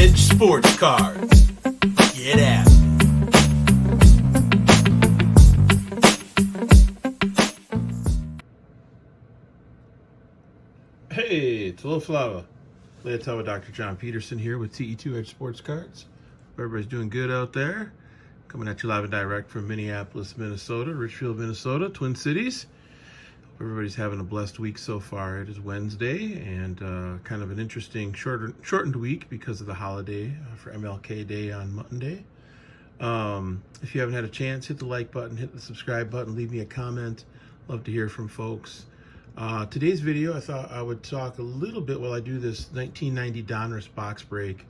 Edge Sports Cards. Get at it. Hey, it's Little Flava. Let's talk with Dr. John Peterson here with TE2 Edge Sports Cards. Hope everybody's doing good out there. Coming at you live and direct from Minneapolis, Minnesota, Richfield, Minnesota, Twin Cities. Hope everybody's having a blessed week so far. It is Wednesday and kind of an interesting shortened week because of the holiday for MLK Day on Monday. If you haven't had a chance, hit the like button, hit the subscribe button, leave me a comment. Love to hear from folks. Today's video, I thought I would talk a little bit while I do this 1990 Donruss box break.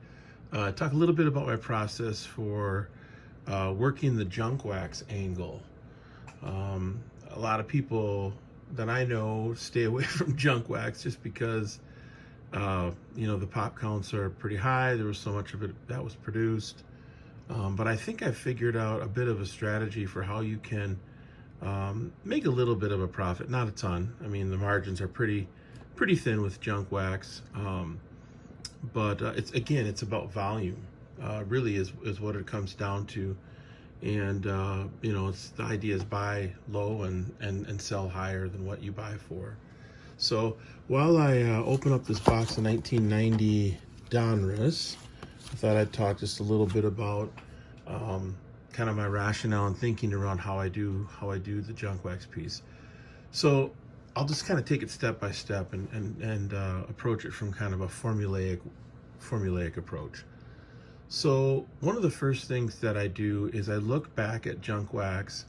Talk a little bit about my process for working the junk wax angle. A lot of people that I know stay away from junk wax just because, the pop counts are pretty high. There was so much of it that was produced. But I think I figured out a bit of a strategy for how you can make a little bit of a profit, not a ton. I mean, the margins are pretty thin with junk wax, but it's about volume. Really is what it comes down to, and it's the idea is buy low and sell higher than what you buy for. So while I open up this box of 1990 Donruss, I thought I'd talk just a little bit about kind of my rationale and thinking around how I do the junk wax piece. So I'll just kind of take it step by step and approach it from kind of a formulaic approach. So one of the first things that I do is I look back at junk wax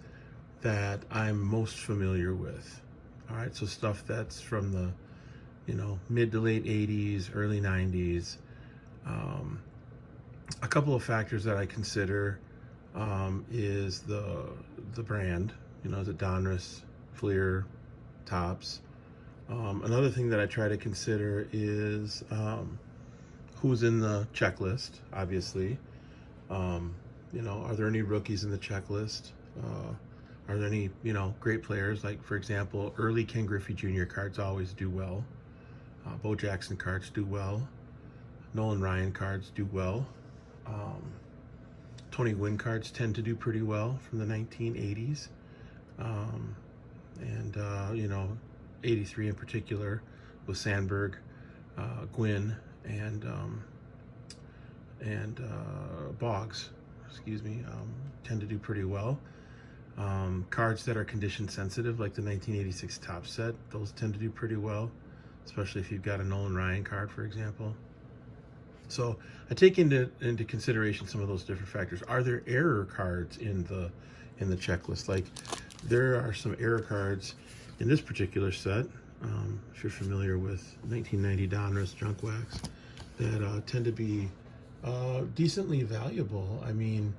that I'm most familiar with. All right, so stuff that's from the mid to late 80s, early 90s. A couple of factors that I consider is the brand, is it Donruss, Fleer, Topps. Another thing that I try to consider is who's in the checklist, obviously. Are there any rookies in the checklist? Are there any, great players? Like, for example, early Ken Griffey Jr. cards always do well. Bo Jackson cards do well. Nolan Ryan cards do well. Tony Gwynn cards tend to do pretty well from the 1980s. 83 in particular with Sandberg, Gwynn, and Boggs, tend to do pretty well. Cards that are condition sensitive, like the 1986 Topps set, those tend to do pretty well, especially if you've got a Nolan Ryan card, for example. So I take into consideration some of those different factors. Are there error cards in the checklist? Like, there are some error cards in this particular set, if you're familiar with 1990 Donruss junk wax, that tend to be decently valuable. I mean,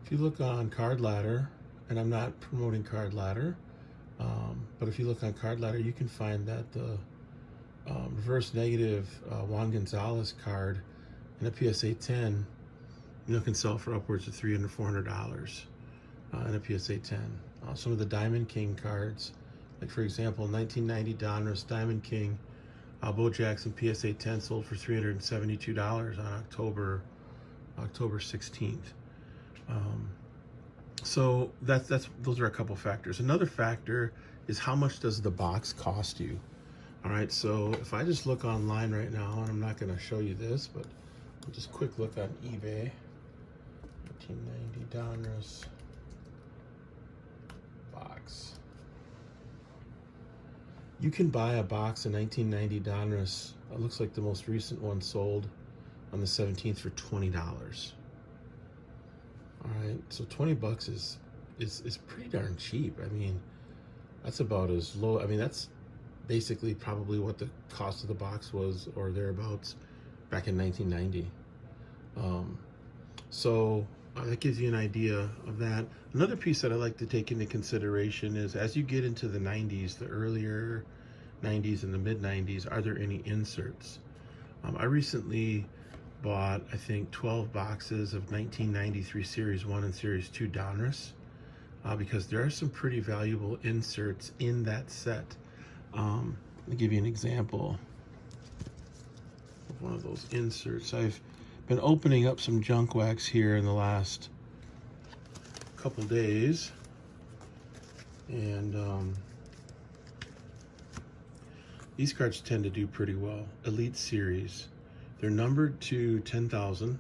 if you look on Card Ladder, and I'm not promoting Card Ladder, but if you look on Card Ladder, you can find that the reverse negative Juan Gonzalez card in a PSA 10, can sell for upwards of $300, $400 in a PSA 10. Some of the Diamond King cards, like for example, 1990 Donruss Diamond King, Bo Jackson PSA 10 sold for $372 on October 16th. So those are a couple factors. Another factor is how much does the box cost you? All right, so if I just look online right now, and I'm not going to show you this, but I'll just quick look on eBay. 1990 Donruss box. You can buy a box of 1990 Donruss. It looks like the most recent one sold on the 17th for $20. All right, so $20 is pretty darn cheap. I mean, that's about as low. I mean, that's basically probably what the cost of the box was or thereabouts back in 1990. So that gives you an idea of that. Another piece that I like to take into consideration is as you get into the 90s, the earlier 90s and the mid 90s, are there any inserts? I recently bought, I think, 12 boxes of 1993 Series 1 and Series 2 Donruss because there are some pretty valuable inserts in that set. Let me give you an example of one of those inserts. I've been opening up some junk wax here in the last couple days, and these cards tend to do pretty well. Elite Series. They're numbered to 10,000,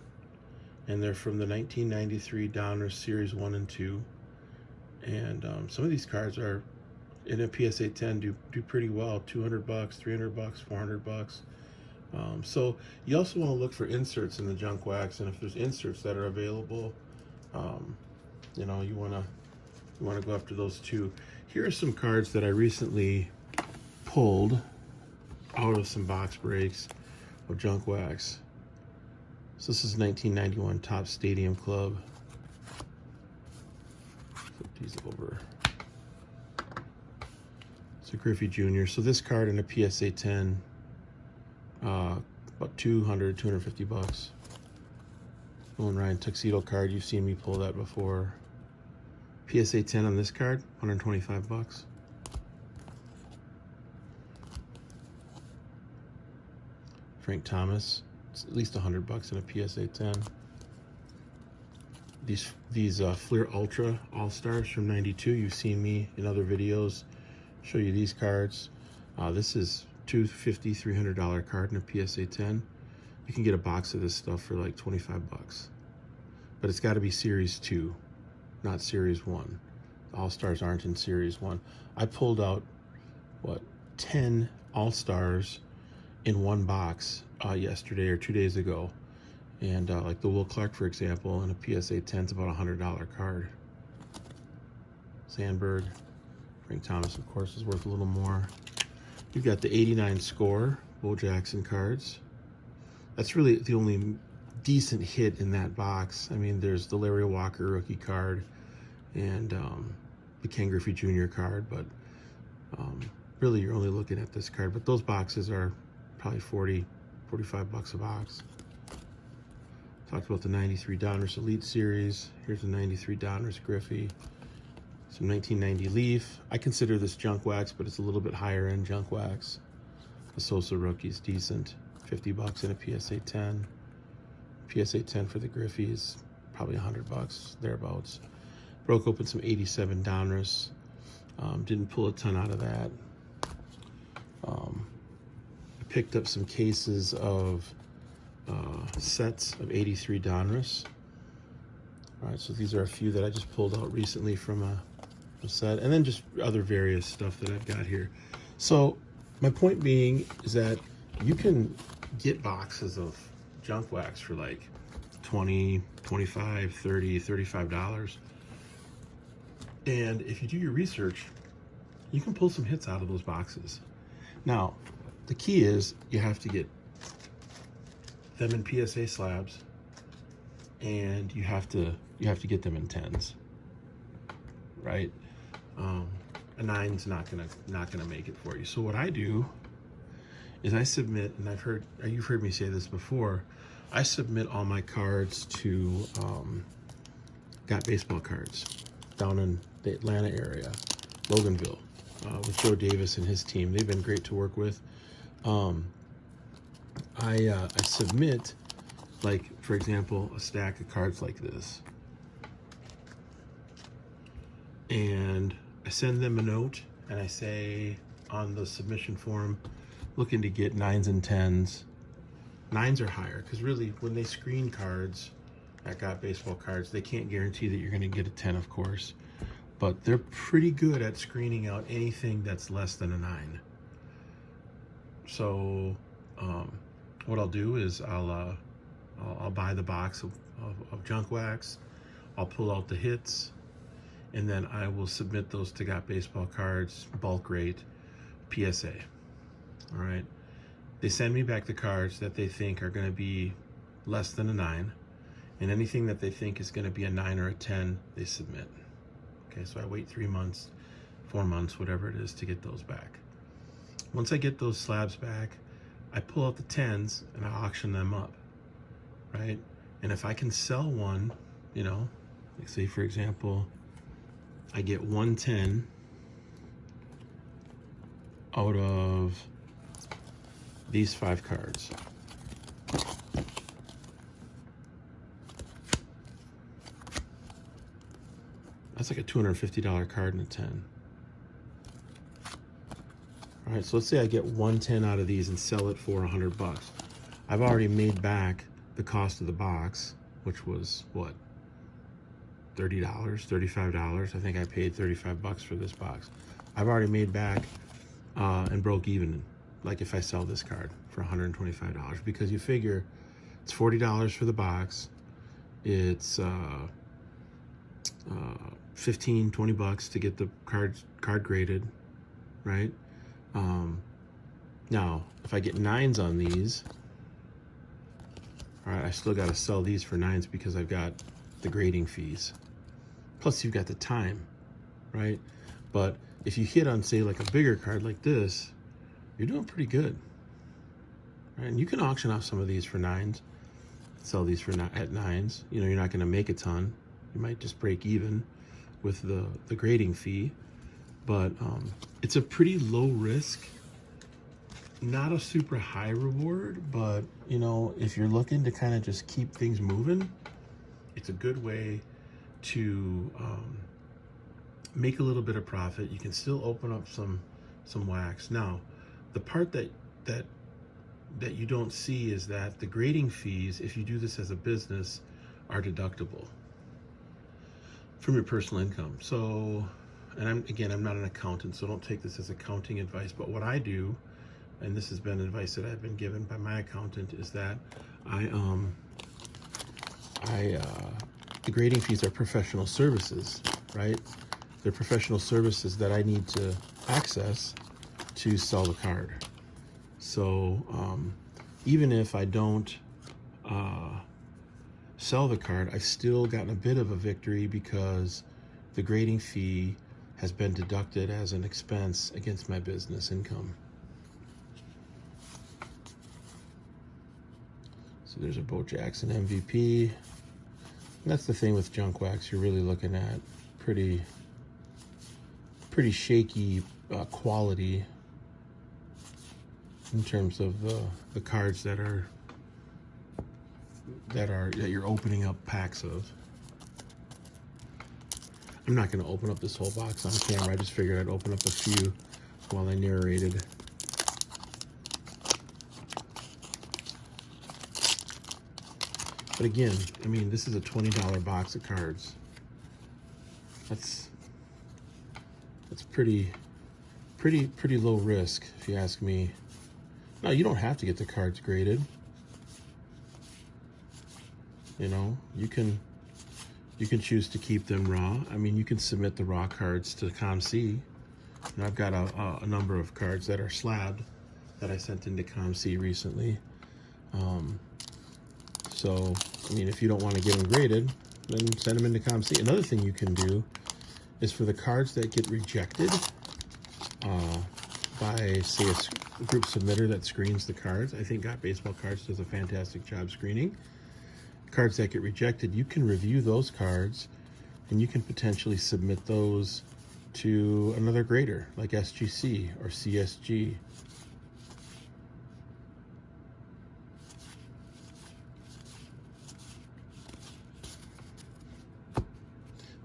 and they're from the 1993 Donruss Series 1 and 2. And some of these cards are in a PSA 10 do pretty well. $200, $300, $400. So you also want to look for inserts in the junk wax, and if there's inserts that are available, you know, you want to go after those too. Here are some cards that I recently pulled out of some box breaks of junk wax. So this is 1991 Topps Stadium Club. Flip these over. It's a Griffey Jr. So this card in a PSA 10, about 250 bucks. Nolan Ryan Tuxedo card. You've seen me pull that before. PSA 10 on this card, 125 bucks. Frank Thomas, it's at least 100 bucks in a PSA 10. These Fleer Ultra All-Stars from 92, you've seen me in other videos show you these cards. This is $250, $300 card in a PSA 10. You can get a box of this stuff for like 25 bucks. But it's got to be Series 2, not Series 1. The All-Stars aren't in Series 1. I pulled out, what, 10 All-Stars in one box yesterday or 2 days ago. And like the Will Clark, for example, in a PSA 10 is about a $100 card. Sandberg, Frank Thomas, of course, is worth a little more. You've got the 89 score, Bo Jackson cards. That's really the only decent hit in that box. I mean, there's the Larry Walker rookie card and the Ken Griffey Jr. card, but really you're only looking at this card. But those boxes are probably 40, 45 bucks a box. Talked about the 93 Donruss Elite Series. Here's the 93 Donruss Griffey. Some 1990 Leaf. I consider this junk wax, but it's a little bit higher end junk wax. The Sosa rookie's decent. 50 bucks in a PSA 10. PSA 10 for the Griffeys, probably 100 bucks, thereabouts. Broke open some 87 Donruss. Didn't pull a ton out of that. I picked up some cases of sets of 83 Donruss. All right, so these are a few that I just pulled out recently from a set, and then just other various stuff that I've got here. So my point being is that you can get boxes of junk wax for like $20, $25, $30, $35. And if you do your research, you can pull some hits out of those boxes. Now, the key is you have to get them in PSA slabs, and you have to get them in 10s, right? A 9's not gonna make it for you. So what I do is I submit, and you've heard me say this before, I submit all my cards to Got Baseball Cards down in the Atlanta area, Loganville, with Joe Davis and his team. They've been great to work with. I submit, like, for example, a stack of cards like this. And I send them a note, and I say on the submission form, looking to get 9s and 10s. 9s are higher, because really, when they screen cards at Got Baseball Cards, they can't guarantee that you're going to get a 10, of course. But they're pretty good at screening out anything that's less than a 9. So what I'll do is I'll buy the box of junk wax. I'll pull out the hits, and then I will submit those to Got Baseball Cards, bulk rate, PSA. All right. They send me back the cards that they think are going to be less than a 9, and anything that they think is going to be a 9 or a 10, they submit. Okay, so I wait 3 months, 4 months, whatever it is, to get those back. Once I get those slabs back, I pull out the 10s and I auction them up, right? And if I can sell one, you know, like say for example, I get 110 out of these 5 cards. That's like a $250 card in a 10. All right, so let's say I get 110 out of these and sell it for $100. I've already made back the cost of the box, which was what? $30, $35. I think I paid $35 for this box. I've already made back and broke even, like if I sell this card for $125, because you figure it's $40 for the box. It's 15, 20 bucks to get the card graded, right? Now, if I get 9s on these, all right, I still got to sell these for 9s because I've got the grading fees. Plus, you've got the time, right? But if you hit on, say, like a bigger card like this, you're doing pretty good, right? And you can auction off some of these for 9s, sell these for at 9s. You know, you're not going to make a ton. You might just break even with the grading fee, but it's a pretty low risk, not a super high reward, but you know, if you're looking to kind of just keep things moving, it's a good way to make a little bit of profit. You can still open up some wax. Now, the part that you don't see is that the grading fees, if you do this as a business, are deductible from your personal income. So, and I'm not an accountant, so don't take this as accounting advice, but what I do, and this has been advice that I've been given by my accountant, is that the grading fees are professional services, right? They're professional services that I need to access to sell the card. So even if I don't sell the card, I've still gotten a bit of a victory because the grading fee has been deducted as an expense against my business income. So there's a Bo Jackson MVP. And that's the thing with junk wax. You're really looking at pretty shaky quality in terms of the cards that you're opening up packs of. I'm not going to open up this whole box on camera. I just figured I'd open up a few while I narrated. But again, I mean, this is a $20 box of cards. That's pretty low risk, if you ask me. No, you don't have to get the cards graded. You know, you can choose to keep them raw. I mean, you can submit the raw cards to ComC. And I've got a number of cards that are slabbed that I sent into ComC recently. So, I mean, if you don't want to get them graded, then send them into ComC. Another thing you can do is for the cards that get rejected by, say, a group submitter that screens the cards. I think Got Baseball Cards does a fantastic job screening. Cards that get rejected, you can review those cards and you can potentially submit those to another grader like SGC or CSG.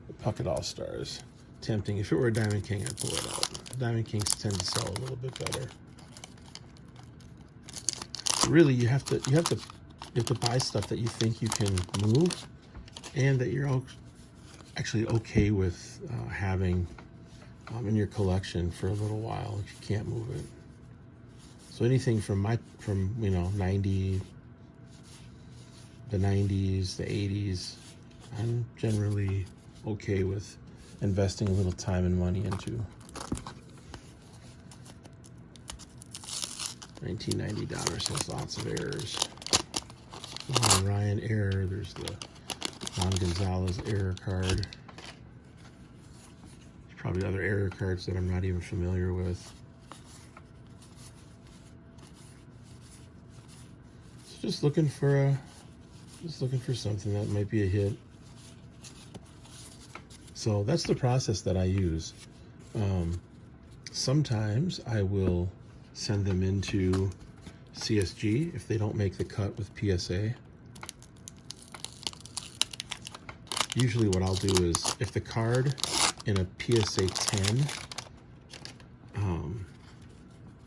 The Puckett All-Stars. Tempting. If it were a Diamond King, I'd pull it out. Diamond Kings tend to sell a little bit better. Really, you have to buy stuff that you think you can move and that you're actually okay with having in your collection for a little while if you can't move it. So anything from you know, the 90s, the 80s, I'm generally okay with investing a little time and money into. $1990 has lots of errors. Ryan error. There's the Juan Gonzalez error card. There's probably other error cards that I'm not even familiar with. So just looking for something that might be a hit. So that's the process that I use. Sometimes I will send them into CSG if they don't make the cut with PSA. usually what I'll do is if the card in a PSA 10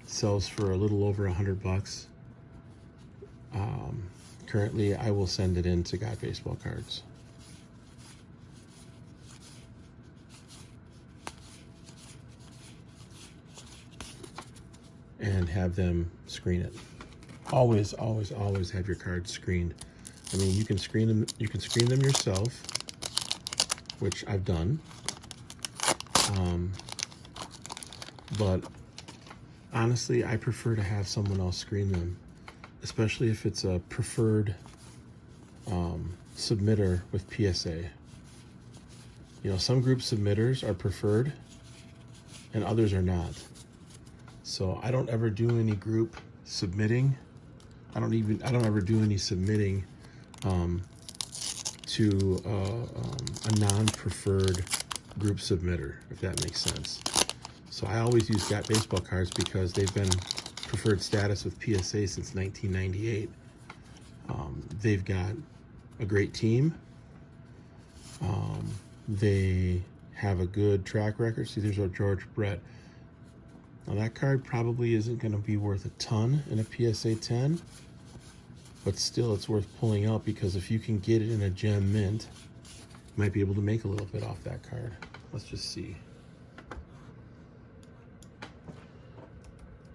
sells for a little over $100, currently I will send it in to Got Baseball Cards. And have them screen it. Always, always, always have your cards screened. I mean, you can screen them. You can screen them yourself, which I've done. But honestly, I prefer to have someone else screen them, especially if it's a preferred submitter with PSA. You know, some group submitters are preferred, and others are not. So I don't ever do any group submitting. I don't ever do any submitting to a non-preferred group submitter, if that makes sense. So I always use Got Baseball Cards because they've been preferred status with PSA since 1998. They've got a great team. They have a good track record. See, there's our George Brett. Now that card probably isn't going to be worth a ton in a PSA 10, but still it's worth pulling out because if you can get it in a gem mint, you might be able to make a little bit off that card. Let's just see.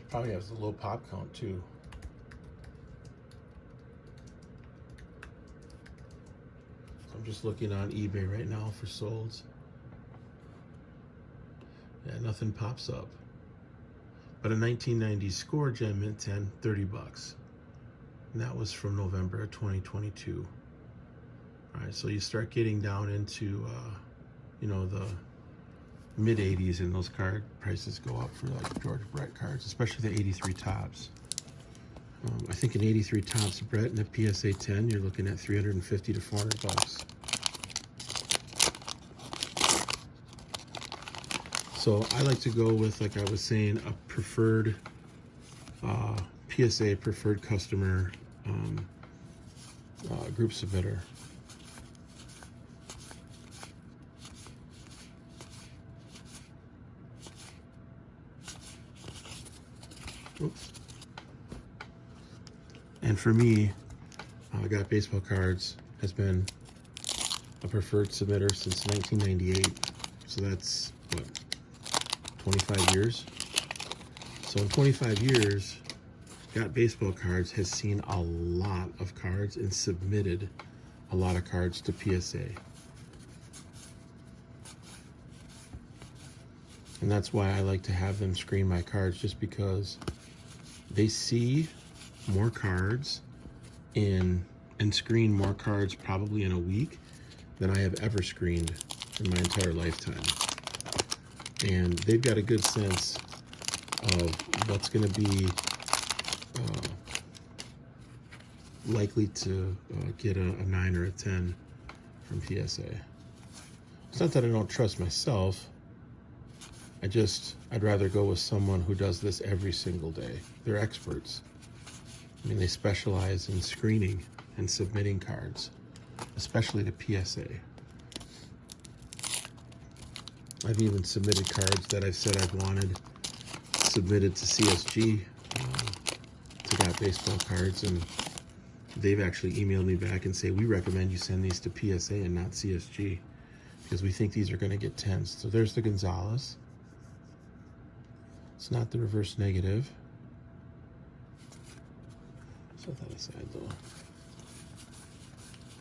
Probably has a low pop count too. So I'm just looking on eBay right now for solds. Yeah, nothing pops up. But a 1990 score gem mint 10, $30. And that was from November of 2022. All right, so you start getting down into, you know, the mid 80s, and those card prices go up for like George Brett cards, especially the 83 tops. I think an 83 tops Brett and a PSA 10, you're looking at $350 to $400. So I like to go with, like I was saying, a preferred PSA preferred customer group submitter. Oops. And for me, Got Baseball Cards has been a preferred submitter since 1998. So that's what, 25 years? So in 25 years, Got Baseball Cards has seen a lot of cards and submitted a lot of cards to PSA. And that's why I like to have them screen my cards, just because they see more cards and screen more cards probably in a week than I have ever screened in my entire lifetime. And they've got a good sense of what's going to be likely to get a 9 or a 10 from PSA. It's not that I don't trust myself. I'd rather go with someone who does this every single day. They're experts. I mean, they specialize in screening and submitting cards, especially to PSA. I've even submitted cards that I've said I've wanted submitted to CSG, to Got Baseball Cards, and they've actually emailed me back and say, we recommend you send these to PSA and not CSG because we think these are going to get 10s. So there's the Gonzalez. It's not the reverse negative. Set that aside though,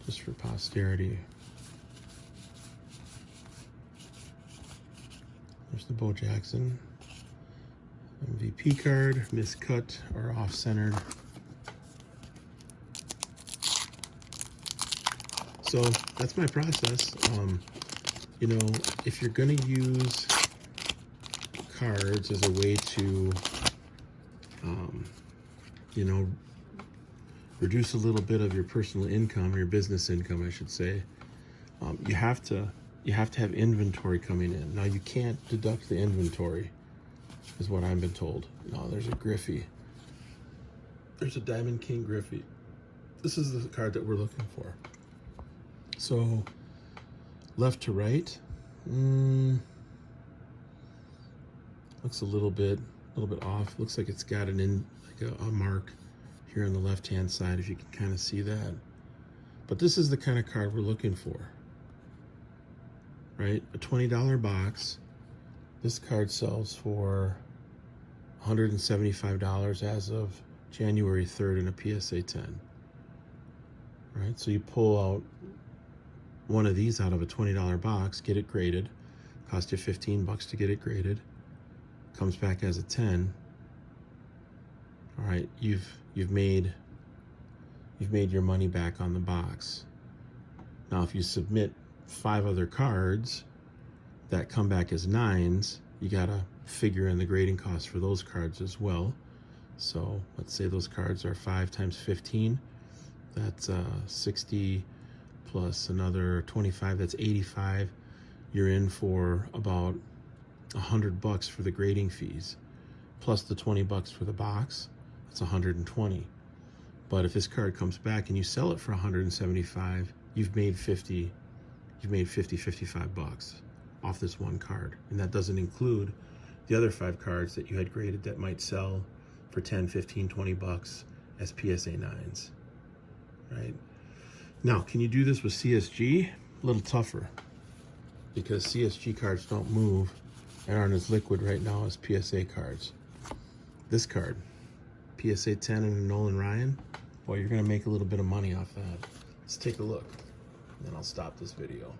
just for posterity. There's the Bo Jackson MVP card, miscut or off-centered. So that's my process. You know, if you're gonna use cards as a way to, you know, reduce a little bit of your personal income, or your business income, I should say, you have to have inventory coming in. Now, you can't deduct the inventory, is what I've been told. No, there's a Griffey. There's a Diamond King Griffey. This is the card that we're looking for. So left to right, looks a little bit off. Looks like it's got a mark here on the left-hand side, if you can kind of see that. But this is the kind of card we're looking for, right? A $20 box. This card sells for $175 as of January 3rd in a PSA 10. Right? So you pull out one of these out of a $20 box, get it graded, cost you $15 to get it graded, comes back as a 10. All right, you've made your money back on the box. Now, if you submit 5 other cards that come back as 9s, you gotta figure in the grading cost for those cards as well. So let's say those cards are 5 times 15. That's 60 plus another 25. That's 85. You're in for about $100 for the grading fees, plus the $20 for the box. That's 120. But if this card comes back and you sell it for 175, you've made 55 bucks off this one card. And that doesn't include the other 5 cards that you had graded that might sell for 10, 15, 20 bucks as PSA 9s, right? Now, can you do this with CSG? A little tougher, because CSG cards don't move and aren't as liquid right now as PSA cards. This card, PSA 10 and a Nolan Ryan, boy, you're gonna make a little bit of money off that. Let's take a look, and then I'll stop this video.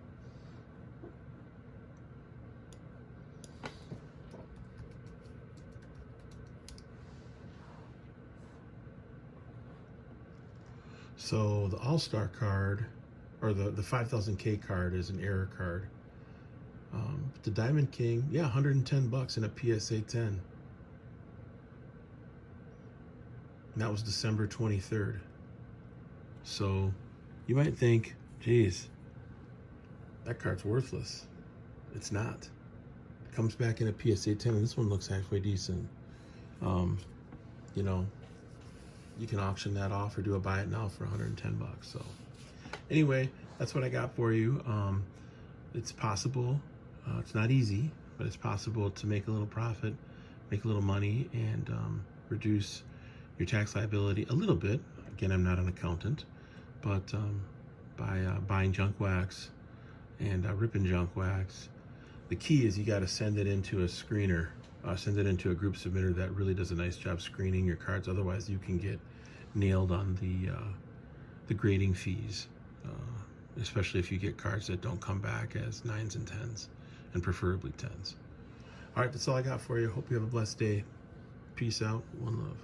So the All-Star card, or the 5000K card, is an error card. The Diamond King, yeah, 110 bucks in a PSA 10. And that was December 23rd. So you might think, geez, that card's worthless. It's not. It comes back in a PSA 10, and this one looks halfway decent. You know, you can auction that off or do a buy it now for 110 bucks. So anyway, that's what I got for you. It's possible. It's not easy, but it's possible to make a little profit, make a little money, and reduce your tax liability a little bit. Again, I'm not an accountant, but by buying junk wax and ripping junk wax, the key is you got to send it into a screener, send it into a group submitter that really does a nice job screening your cards. Otherwise, you can get nailed on the grading fees, especially if you get cards that don't come back as 9s and 10s, and preferably 10s. All right, that's all I got for you. Hope you have a blessed day. Peace out. One love.